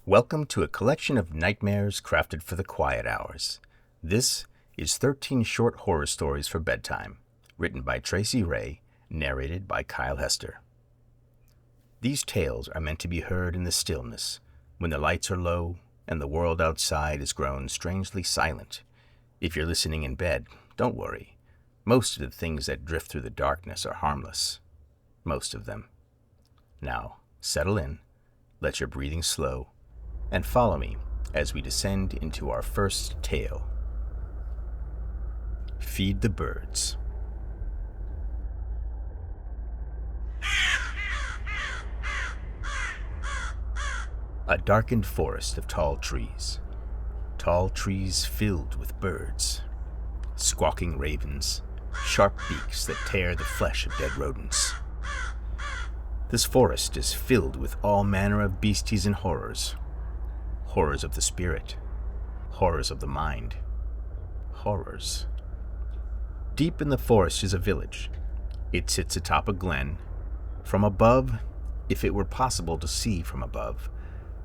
Welcome to a collection of nightmares crafted for the quiet hours. This is 13 short horror stories for bedtime, written by Tracy Ray, narrated by Kyle Hester. These tales are meant to be heard in the stillness, when the lights are low and the world outside has grown strangely silent. If you're listening in bed, don't worry. Most of the things that drift through the darkness are harmless. Most of them. Now, settle in, let your breathing slow, and follow me as we descend into our first tale. Feed the birds. A darkened forest of tall trees filled with birds, squawking ravens, sharp beaks that tear the flesh of dead rodents. This forest is filled with all manner of beasties and horrors. Horrors of the spirit, horrors of the mind, horrors. Deep in the forest is a village. It sits atop a glen. From above, if it were possible to see from above,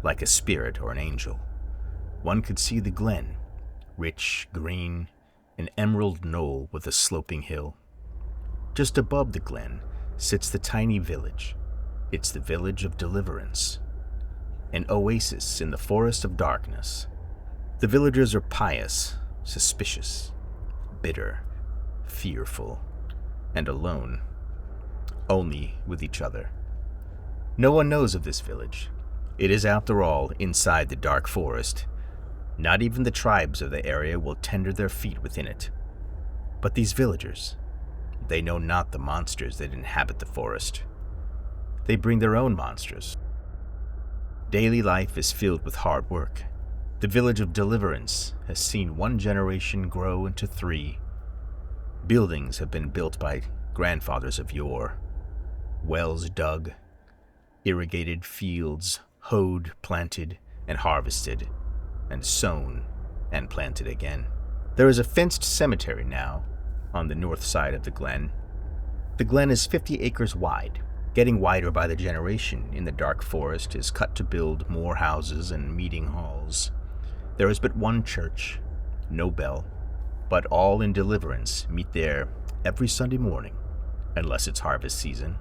like a spirit or an angel, one could see the glen, rich, green, an emerald knoll with a sloping hill. Just above the glen sits the tiny village. It's the village of Deliverance, an oasis in the forest of darkness. The villagers are pious, suspicious, bitter, fearful, and alone, only with each other. No one knows of this village. It is, after all, inside the dark forest. Not even the tribes of the area will tender their feet within it. But these villagers, they know not the monsters that inhabit the forest. They bring their own monsters. Daily life is filled with hard work. The village of Deliverance has seen one generation grow into three. Buildings have been built by grandfathers of yore. Wells dug, irrigated fields hoed, planted, and harvested, and sown and planted again. There is a fenced cemetery now on the north side of the glen. The glen is 50 acres wide. Getting wider by the generation in the dark forest is cut to build more houses and meeting halls. There is but one church, no bell, but all in Deliverance meet there every Sunday morning, unless it's harvest season.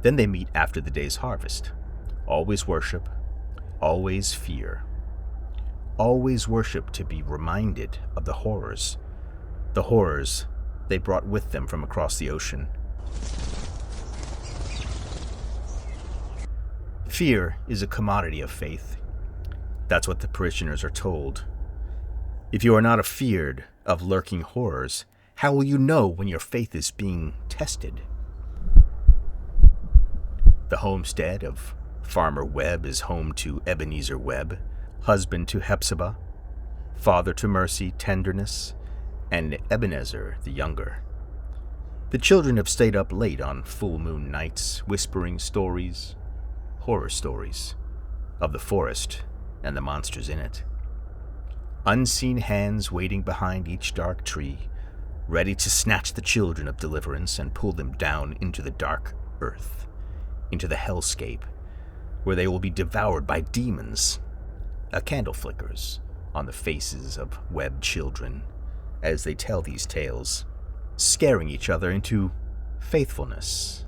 Then they meet after the day's harvest. Always worship, always fear. Always worship to be reminded of the horrors they brought with them from across the ocean. Fear is a commodity of faith. That's what the parishioners are told. If you are not afeared of lurking horrors, how will you know when your faith is being tested? The homestead of Farmer Webb is home to Ebenezer Webb, husband to Hepzibah, father to Mercy, Tenderness, and Ebenezer the younger. The children have stayed up late on full moon nights, whispering stories, horror stories, of the forest and the monsters in it. Unseen hands waiting behind each dark tree, ready to snatch the children of Deliverance and pull them down into the dark earth, into the hellscape, where they will be devoured by demons. A candle flickers on the faces of Webb children as they tell these tales, scaring each other into faithfulness.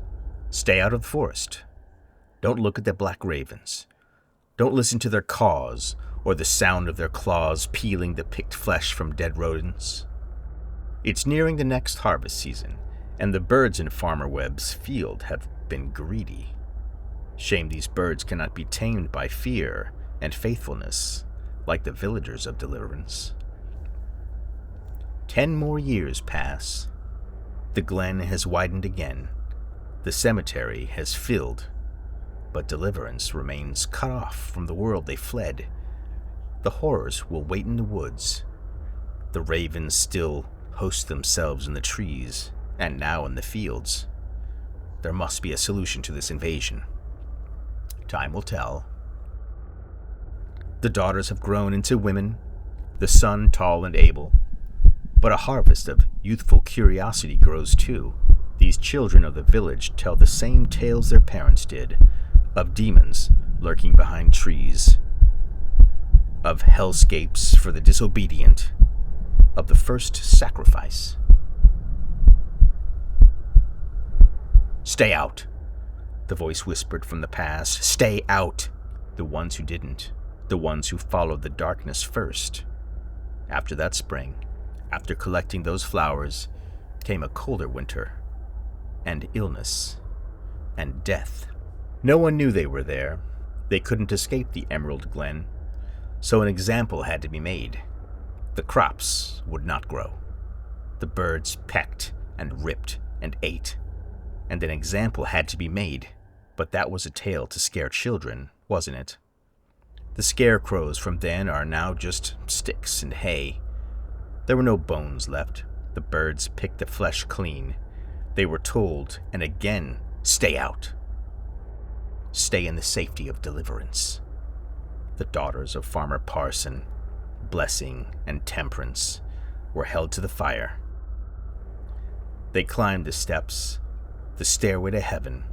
Stay out of the forest. Don't look at the black ravens. Don't listen to their caws or the sound of their claws peeling the picked flesh from dead rodents. It's nearing the next harvest season, and the birds in Farmer Webb's field have been greedy. Shame these birds cannot be tamed by fear and faithfulness like the villagers of Deliverance. 10 more years pass. The glen has widened again. The cemetery has filled, but Deliverance remains cut off from the world they fled. The horrors will wait in the woods. The ravens still host themselves in the trees, and now in the fields. There must be a solution to this invasion. Time will tell. The daughters have grown into women, the son tall and able, but a harvest of youthful curiosity grows too. These children of the village tell the same tales their parents did, of demons lurking behind trees, of hellscapes for the disobedient, of the first sacrifice. "Stay out," the voice whispered from the past. "Stay out." The ones who didn't, the ones who followed the darkness first. After that spring, after collecting those flowers, came a colder winter, and illness, and death. No one knew they were there. They couldn't escape the Emerald Glen, so an example had to be made. The crops would not grow. The birds pecked and ripped and ate, and an example had to be made. But that was a tale to scare children, wasn't it? The scarecrows from then are now just sticks and hay. There were no bones left. The birds picked the flesh clean. They were told, and again, stay out. Stay in the safety of deliverance. The daughters of Farmer Parson, Blessing and Temperance, were held to the fire. They climbed the steps, the stairway to heaven.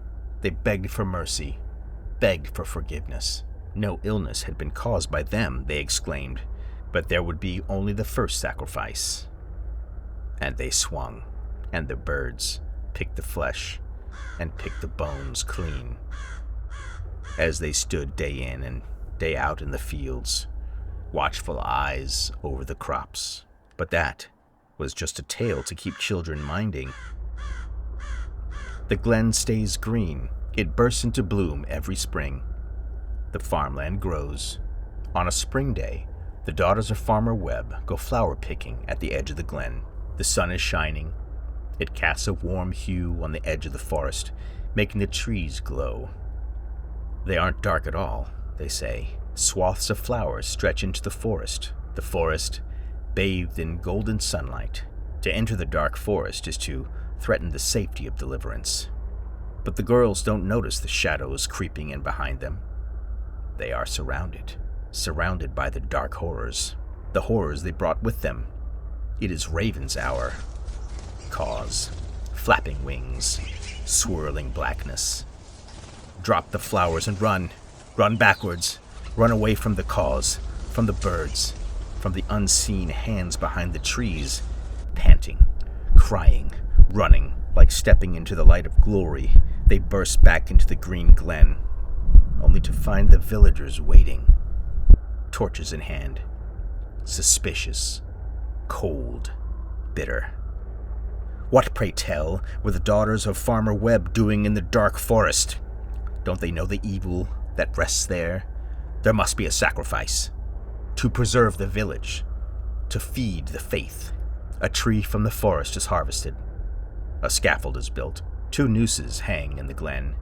They begged for mercy, begged for forgiveness. No illness had been caused by them, they exclaimed, but there would be only the first sacrifice. And they swung, and the birds picked the flesh and picked the bones clean. As they stood day in and day out in the fields, watchful eyes over the crops. But that was just a tale to keep children minding. The glen stays green. It bursts into bloom every spring. The farmland grows. On a spring day, the daughters of Farmer Webb go flower picking at the edge of the glen. The sun is shining. It casts a warm hue on the edge of the forest, making the trees glow. They aren't dark at all, they say. Swaths of flowers stretch into the forest bathed in golden sunlight. To enter the dark forest is to threaten the safety of deliverance. But the girls don't notice the shadows creeping in behind them. They are surrounded by the dark horrors, the horrors they brought with them. It is Raven's hour. Caws, flapping wings, swirling blackness. Drop the flowers and run. Run backwards. Run away from the caws, from the birds, from the unseen hands behind the trees, panting, crying, running, like stepping into the light of glory. They burst back into the green glen, only to find the villagers waiting, torches in hand, suspicious, cold, bitter. What, pray tell, were the daughters of Farmer Webb doing in the dark forest? Don't they know the evil that rests there? There must be a sacrifice. To preserve the village. To feed the faith. A tree from the forest is harvested. A scaffold is built. 2 nooses hang in the glen.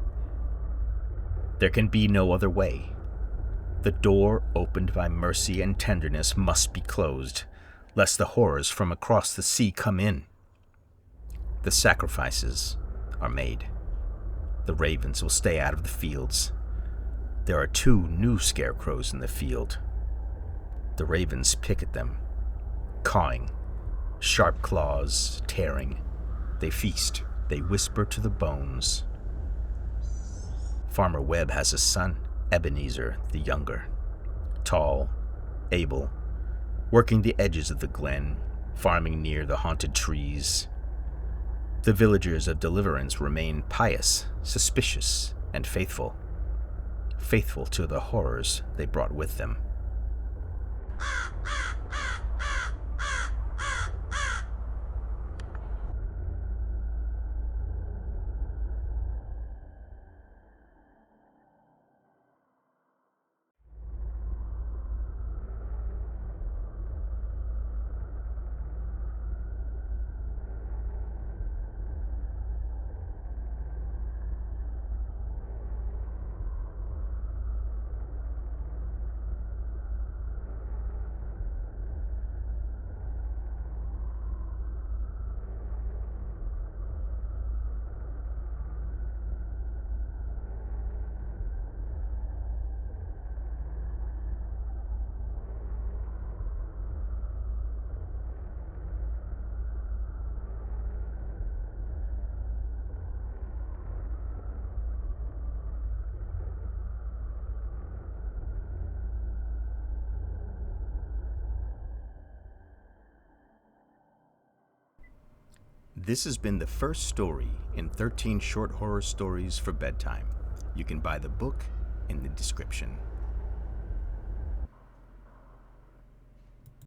There can be no other way. The door opened by mercy and tenderness must be closed, lest the horrors from across the sea come in. The sacrifices are made. The ravens will stay out of the fields. There are 2 new scarecrows in the field. The ravens pick at them, cawing, sharp claws tearing. They feast. They whisper to the bones. Farmer Webb has a son, Ebenezer the younger, tall, able, working the edges of the glen, farming near the haunted trees. The villagers of Deliverance remain pious, suspicious, and faithful to the horrors they brought with them. This has been the first story in 13 short horror stories for bedtime. You can buy the book in the description.